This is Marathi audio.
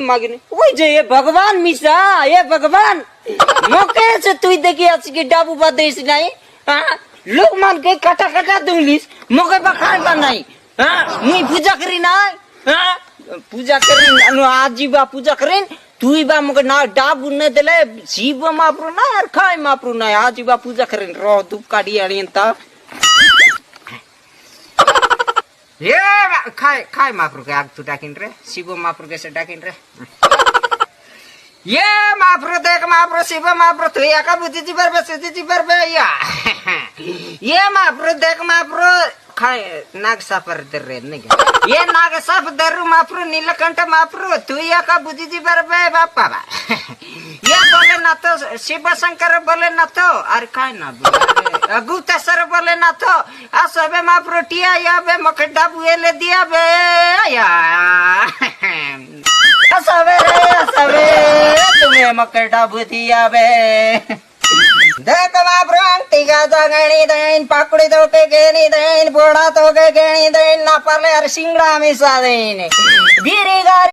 मागिने ओय जे ये भगवान मिसा ये भगवान मोके से तू देखी आज की डाबू बात देस नहीं हां लोग मान के काटा काटा दूंलीस मोके बखान का नहीं हां मुई पूजा करी ना हां पूजा करी अनु आजीबा पूजा करीन तू बा मोके ना डाबू ने देले शिव मापरू ना यार खाय मापरू ना आजीबा पूजा करीन रो धूप काढी आणींता ये खाय मापरू के आग तू डाकिन रे शिव मापरू कैसे डाकिन रे ये मापरू देख मापरू शिव मापरू तू या का बुद्धि पर बे या ये मापरू देख मापरू खाय नाग सापर दर रे नहीं ये नाग साप दर मापरू नीलकंठ मापरू तू या का बुद्धि पर बे बापा ये बोले ना तो शिव शंकर बोले ना तो अरे काय ना गुप्ता सर बोले ना तो आ सबे मापरू टिया या बे मके डाबू ले दिया बे या सबे तुम्हें मके डाबू दिया बे देख मापरू टीका तो गणी देन पाकड़ी तो के गेनी देन बोड़ा तो के गेनी देन ना परले अर सिंगड़ा मिसा देन धीरे